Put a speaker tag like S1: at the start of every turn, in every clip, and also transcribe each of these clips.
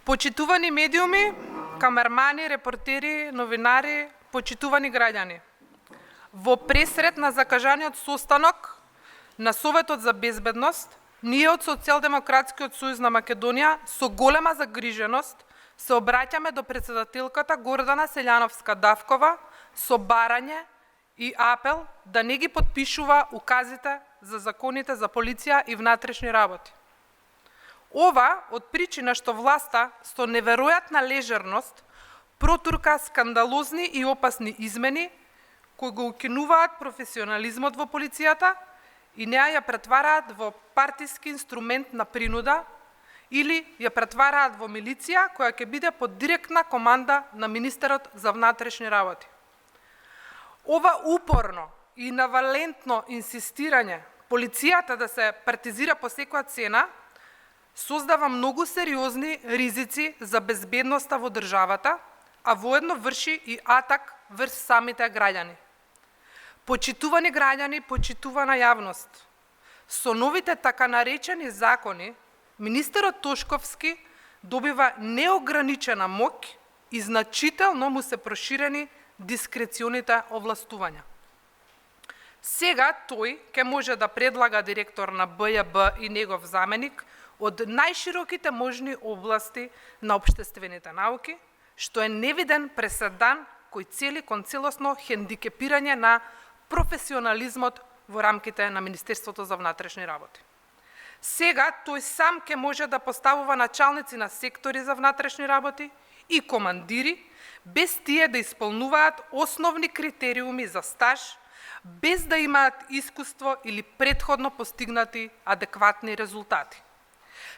S1: Почитувани медиуми, камермани, репортери, новинари, почитувани граѓани. Во пресред на закажаниот состанок на Советот за безбедност, ние од Социјалдемократскиот сојуз на Македонија со голема загриженост се обраќаме до председателката Гордана Селјановска-Давкова со барање и апел да не ги потпишува указите за законите за полиција и внатрешни работи. Ова од причина што власта со неверојатна лежерност протурка скандалозни и опасни измени кои го укинуваат професионализмот во полицијата и неа ја претвараат во партиски инструмент на принуда или ја претвараат во милиција која ќе биде под директна команда на министерот за внатрешни работи. Ова упорно и навалентно инсистирање полицијата да се партизира по секоја цена создава многу сериозни ризици за безбедноста во државата, а воедно врши и атак врз самите граѓани. Почитувани граѓани, почитувана јавност. Со новите така наречени закони, министерот Тошковски добива неограничена моќ и значително му се проширени дискреционите овластувања. Сега тој ќе може да предлага директор на БЈБ и негов заменик од најшироките можни области на општествените науки, што е невиден преседан кој цели кон целосно хендикепирање на професионализмот во рамките на Министерството за внатрешни работи. Сега тој сам ќе може да поставува началници на сектори за внатрешни работи и командири, без тие да исполнуваат основни критериуми за стаж, без да имаат искуство или претходно постигнати адекватни резултати.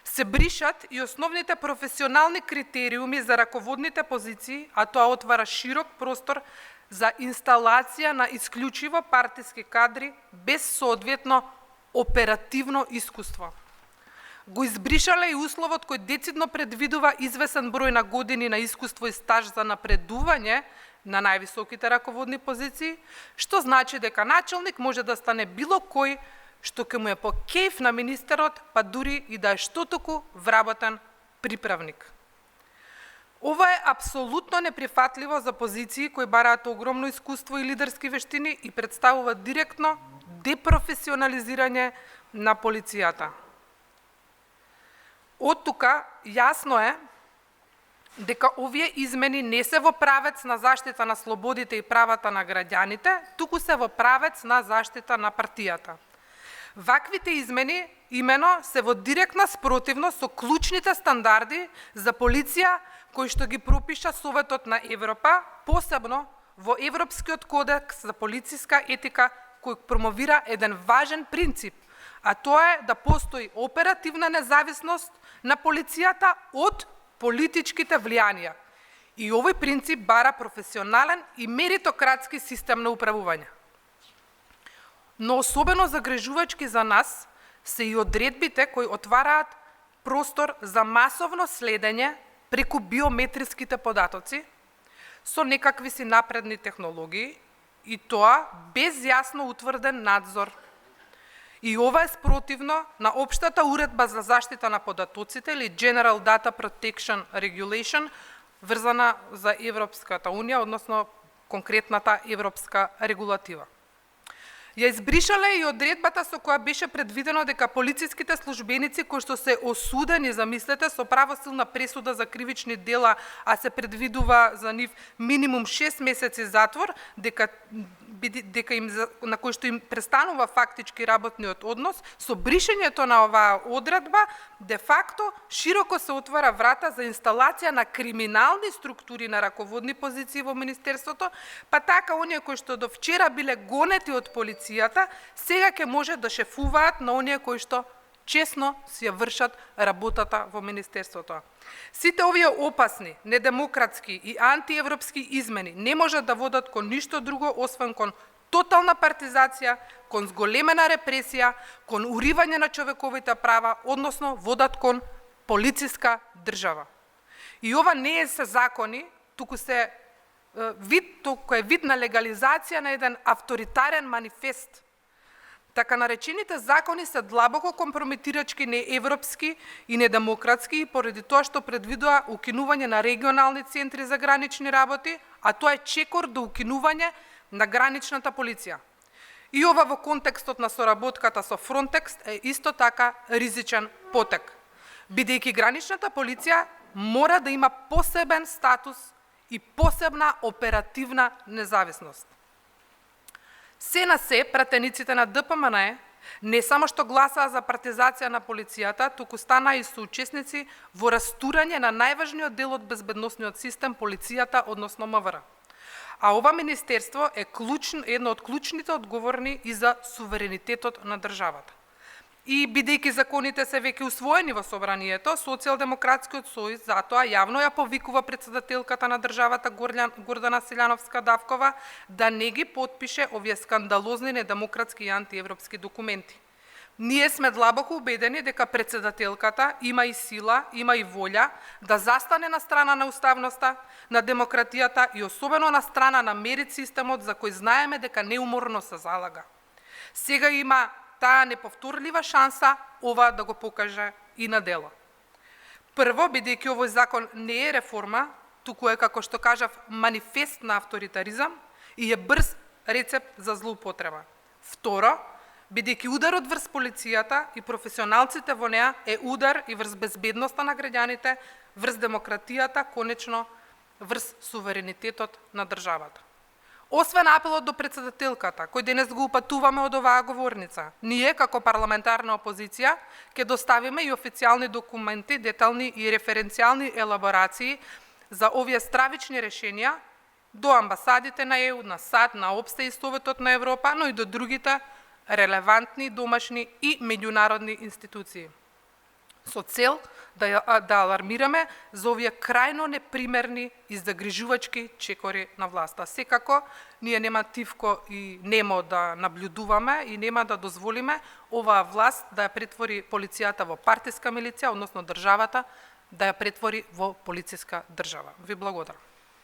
S1: Се бришат и основните професионални критериуми за раководните позиции, а тоа отвара широк простор за инсталација на исклучиво партиски кадри без соодветно оперативно искуство. Го избришале и условот кој децидно предвидува извесен број на години на искуство и стаж за напредување на највисоките раководни позиции, што значи дека началник може да стане било кој што ќе му е по кејф на министерот, па дури и да е штотоку вработен приправник. Ова е апсолутно неприфатливо за позиции кои бараат огромно искуство и лидерски вештини и представува директно депрофесионализирање на полицијата. Од тука јасно е дека овие измени не се во правец на заштита на слободите и правата на граѓаните, туку се во правец на заштита на партијата. Ваквите измени имено се во директна спротивност со клучните стандарди за полиција кои што ги пропиша Советот на Европа, посебно во Европскиот кодекс за полициска етика кој промовира еден важен принцип, а тоа е да постои оперативна независност на полицијата од политичките влијанија. И овој принцип бара професионален и меритократски систем на управување. Но особено загрижувачки за нас се и одредбите кои отвараат простор за масовно следење преку биометриските податоци со некакви си напредни технологии и тоа без јасно утврден надзор. И ова е спротивно на општата уредба за заштита на податоците или General Data Protection Regulation врзана за Европската Унија, односно конкретната европска регулатива. Ја избришале и одредбата со која беше предвидено дека полициските службеници кои што се осудени, замислете, со правосилна пресуда за кривични дела, а се предвидува за нив минимум 6 месеци затвор, на кој што им престанува фактички работниот однос, со бришењето на оваа одредба, де факто широко се отвара врата за инсталација на криминални структури на раководни позиции во Министерството, па така оние кои што до вчера биле гонети од полицијата, сега ќе може да шефуваат на оние кои што честно си ја вршат работата во Министерството. Сите овие опасни, недемократски и антиевропски измени не можат да водат кон ништо друго освен кон тотална партизација, кон зголемена репресија, кон уривање на човековите права, односно водат кон полициска држава. И ова не е се закони, туку е вид на легализација на еден авторитарен манифест. Така наречените закони се длабоко компрометирачки, неевропски и недемократски и поради тоа што предвидува укинување на регионални центри за гранични работи, а тоа е чекор до укинување на граничната полиција. И ова во контекстот на соработката со Frontex е исто така ризичен потек, бидејќи граничната полиција мора да има посебен статус и посебна оперативна независност. Се на се, пратениците на ДПМН не само што гласаа за партизација на полицијата, туку станаа и соучесници во растурање на најважниот дел од безбедносниот систем, полицијата, односно МВР. А ова министерство е едно од клучните одговорни и за суверенитетот на државата. И бидејќи законите се веќе усвоени во собранието, Социјалдемократскиот сојуз затоа јавно ја повикува претседателката на државата Гордана Силјановска-Давкова да не ги потпише овие скандалозни, недемократски и антиевропски документи. Ние сме длабоко убедени дека претседателката има и сила, има и волја да застане на страна на уставноста, на демократијата и особено на страна на мерит системот за кој знаеме дека неуморно се залага. Сега има таа неповторлива шанса ова да го покаже и на дело. Прво, бидејќи овој закон не е реформа, туку е, како што кажав, манифест на авторитаризам и е брз рецепт за злоупотреба. Второ, бидејќи ударот врз полицијата и професионалците во неа е удар и врз безбедноста на граѓаните, врз демократијата, конечно, врз суверенитетот на државата. Освен апелот до претседателката, кој денес го упатуваме од оваа говорница, ние, како парламентарна опозиција, ќе доставиме и официјални документи, детални и референцијални елаборации за овие стравични решенија до амбасадите на ЕУ, на САД, на ОБСЕ и Советот на Европа, но и до другите релевантни домашни и меѓународни институции, со цел да алармираме за овие крајно непримерни и загрижувачки чекори на власта. Секако, ние нема тивко и немо да наблюдуваме и нема да дозволиме оваа власт да ја претвори полицијата во партиска милиција, односно државата да ја претвори во полициска држава. Ви благодарам.